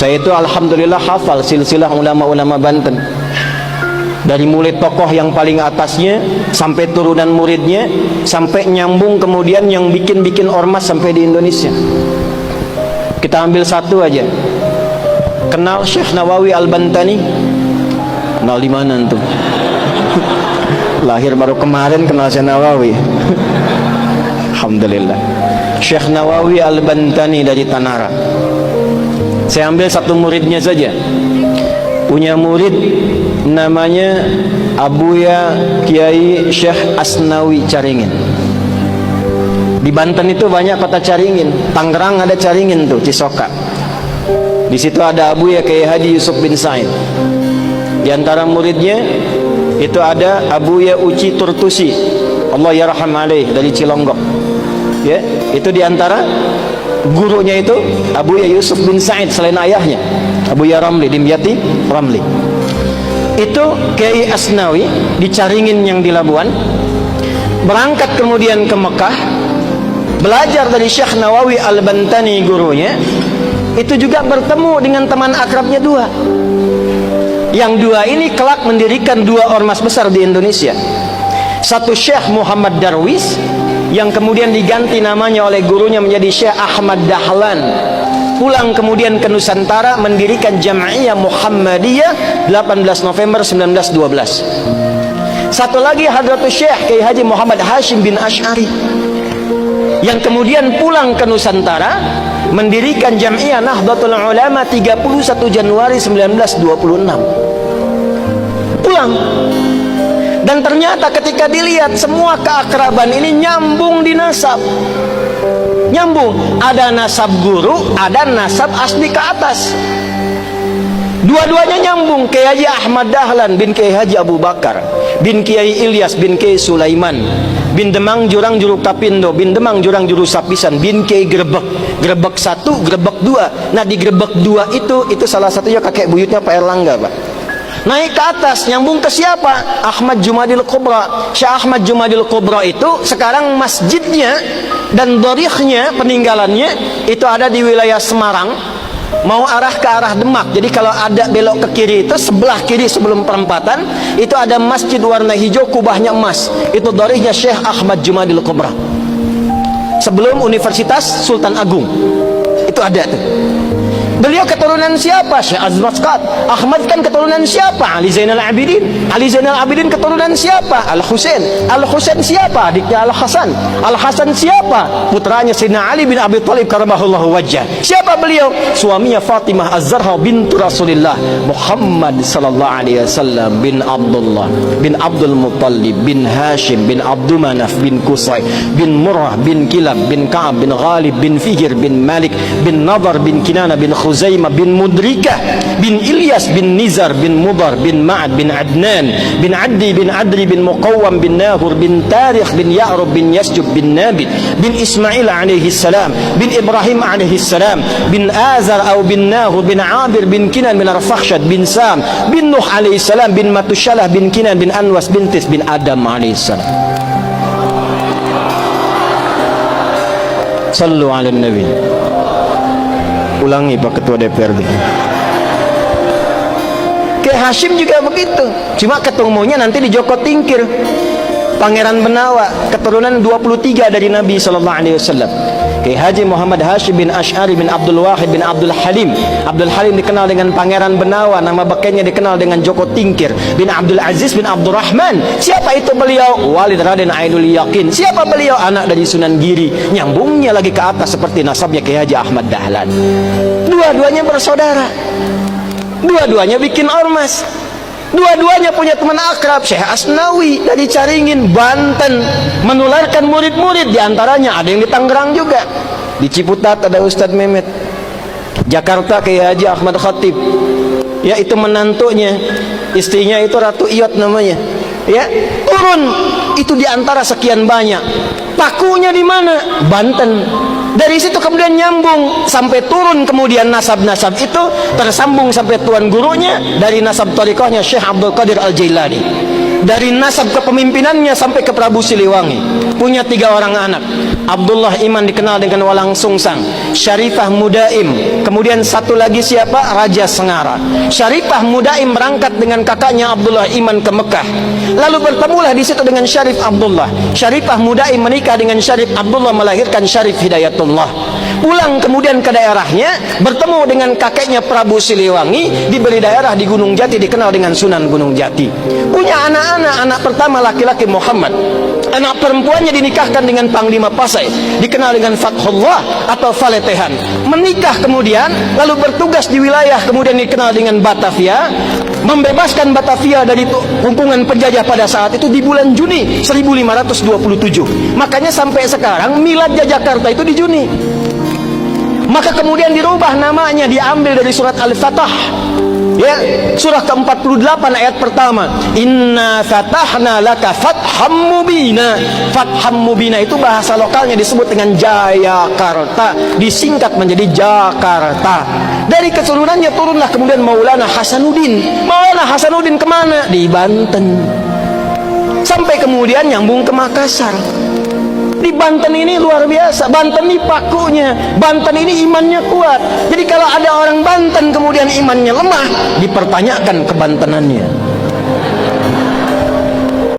Saya itu alhamdulillah hafal silsilah ulama-ulama Banten, dari mulai tokoh yang paling atasnya sampai turunan muridnya, sampai nyambung kemudian yang bikin ormas sampai di Indonesia. Kita ambil satu aja. Kenal Syekh Nawawi Al-Bantani? Kenal di mana antum? Lahir baru kemarin kenal Syekh Nawawi. Alhamdulillah. Syekh Nawawi Al-Bantani dari Tanara. Saya ambil satu muridnya saja. Punya murid namanya Abuya Kiai Syekh Asnawi Caringin. Di Banten itu banyak kota Caringin. Tangerang ada Caringin tuh, Cisoka. Di situ ada Abuya Kiai Haji Yusuf bin Said. Di antara muridnya itu ada Abuya Uci Turtusi, Allah yarham alaih, dari Cilonggok. Ya, itu di antara gurunya itu Abuya Yusuf bin Said selain ayahnya, Abuya Ramli, Dimyati Ramli. Itu Kiai Asnawi di Caringin yang di Labuan. Berangkat kemudian ke Mekah, belajar dari Syekh Nawawi Al-Bantani gurunya. Itu juga bertemu dengan teman akrabnya dua. Yang dua ini kelak mendirikan dua ormas besar di Indonesia. Satu Syekh Muhammad Darwis, yang kemudian diganti namanya oleh gurunya menjadi Syekh Ahmad Dahlan. Pulang kemudian ke Nusantara mendirikan Jam'iyah Muhammadiyah 18 November 1912. Satu lagi Hadratus Syekh Kiai Haji Muhammad Hashim bin Asy'ari, yang kemudian pulang ke Nusantara mendirikan Jam'iyah Nahdlatul Ulama 31 Januari 1926. Pulang. Dan ternyata ketika dilihat semua keakraban ini nyambung di nasab. Nyambung, ada nasab guru, ada nasab asli ke atas. Dua-duanya nyambung. Kiai Haji Ahmad Dahlan bin Kiai Haji Abu Bakar bin Kiai Ilyas bin Kiai Sulaiman bin Demang Jurang Juruk Tapindo bin Demang Jurang Juru Sapisan bin Kiai Grebek. Grebek 1, Grebek 2. Nah di Grebek 2 itu salah satunya kakek buyutnya Pak Erlangga, Pak. Naik ke atas, nyambung ke siapa? Ahmad Jumadil Kubra. Syekh Ahmad Jumadil Kubra itu sekarang masjidnya dan dorihnya, peninggalannya itu ada di wilayah Semarang, mau arah ke arah Demak. Jadi kalau ada belok ke kiri itu sebelah kiri sebelum perempatan itu ada masjid warna hijau, kubahnya emas. Itu dorihnya Syekh Ahmad Jumadil Kubra. Sebelum Universitas Sultan Agung itu ada tuh. Beliau keturunan siapa? Syekh Azmaskat. Ahmad kan keturunan siapa? Ali Zainal Abidin. Ali Zainal Abidin keturunan siapa? Al-Husain. Al-Husain siapa? Adiknya Al-Hasan. Al-Hasan siapa? Putranya Sayyidina Ali bin Abi Thalib karamahullahu wajhah. Siapa beliau? Suaminya Fatimah Az-Zahra bintu Rasulillah Muhammad sallallahu alaihi wasallam bin Abdullah bin Abdul Muttalib bin Hashim bin Abdul Manaf bin Qusay bin Murrah bin Kilab bin Ka'ab bin Ghalib bin Fihir bin Malik bin Nadar bin Kinana bin Khuzaimah bin Mudrikah bin Ilyas bin Nizar bin Mudar bin Ma'ad bin Adnan bin Addi bin Adri bin Muqawwam bin Nahur bin Tarikh bin Ya'rub bin Yasjub bin Nabit bin Ismail alaihi salam bin Ibrahim alaihi salam bin Azar atau bin Nahur bin Abir bin Kinan bin Arfakhshad bin Sam bin Nuh alaihi salam bin Matushalah bin Kinan bin Anwas bin Tis bin Adam alaihi salam. Sallu ala Nabi. Ulangi Pak Ketua DPRD. Kiai Hashim juga begitu. Cuma ketemunya nanti di Joko Tingkir. Pangeran Benawa, keturunan 23 dari Nabi sallallahu alaihi wasallam. Kiai Haji Muhammad Hashim bin Asy'ari bin Abdul Wahid bin Abdul Halim. Abdul Halim dikenal dengan Pangeran Benawa, nama bekennya dikenal dengan Joko Tingkir bin Abdul Aziz bin Abdurrahman. Siapa itu beliau? Walid Raden Ainul Yakin. Siapa beliau? Anak dari Sunan Giri. Nyambungnya lagi ke atas seperti nasabnya Kiai Haji Ahmad Dahlan. Dua-duanya bersaudara. Dua-duanya bikin ormas. Dua-duanya punya teman akrab, Syekh Asnawi dari Caringin, Banten, menularkan murid-murid. Di antaranya ada yang di Tangerang juga. Di Ciputat ada Ustadz Mehmet. Jakarta Kiai Haji Ahmad Khatib. Ya itu menantunya, istrinya itu Ratu Iyot namanya. Ya, turun itu di antara sekian banyak. Pakunya di mana? Banten. Dari situ kemudian nyambung sampai turun kemudian nasab-nasab itu tersambung sampai tuan gurunya dari nasab thariqahnya Syekh Abdul Qadir Al-Jailani. Dari nasab kepemimpinannya sampai ke Prabu Siliwangi. Punya 3 orang anak. Abdullah Iman dikenal dengan Walang Sungsang. Syarifah Mudaim. Kemudian satu lagi siapa? Raja Sengara. Syarifah Mudaim berangkat dengan kakaknya Abdullah Iman ke Mekah. Lalu bertemulah di situ dengan Syarif Abdullah. Syarifah Mudaim menikah dengan Syarif Abdullah, melahirkan Syarif Hidayatullah. Pulang kemudian ke daerahnya, bertemu dengan kakeknya Prabu Siliwangi, diberi daerah di Gunung Jati, dikenal dengan Sunan Gunung Jati. Punya anak-anak, anak pertama laki-laki Muhammad, anak perempuannya dinikahkan dengan Panglima Pasai, dikenal dengan Fathullah atau Faletehan. Menikah kemudian, lalu bertugas di wilayah kemudian dikenal dengan Batavia, membebaskan Batavia dari hubungan penjajah pada saat itu di bulan Juni 1527. Makanya sampai sekarang milad Jakarta itu di Juni. Maka kemudian dirubah namanya, diambil dari surat Al-Fatah, ya, surah ke-48 ayat pertama. Inna fatahna laka fatham mubina. Fatham mubina itu bahasa lokalnya disebut dengan Jayakarta, disingkat menjadi Jakarta. Dari keturunannya turunlah kemudian Maulana Hasanuddin. Maulana Hasanuddin kemana? Di Banten. Sampai kemudian nyambung ke Makassar. Di Banten ini luar biasa. Banten ini pakunya. Banten ini imannya kuat. Jadi kalau ada orang Banten kemudian imannya lemah, dipertanyakan kebantenannya.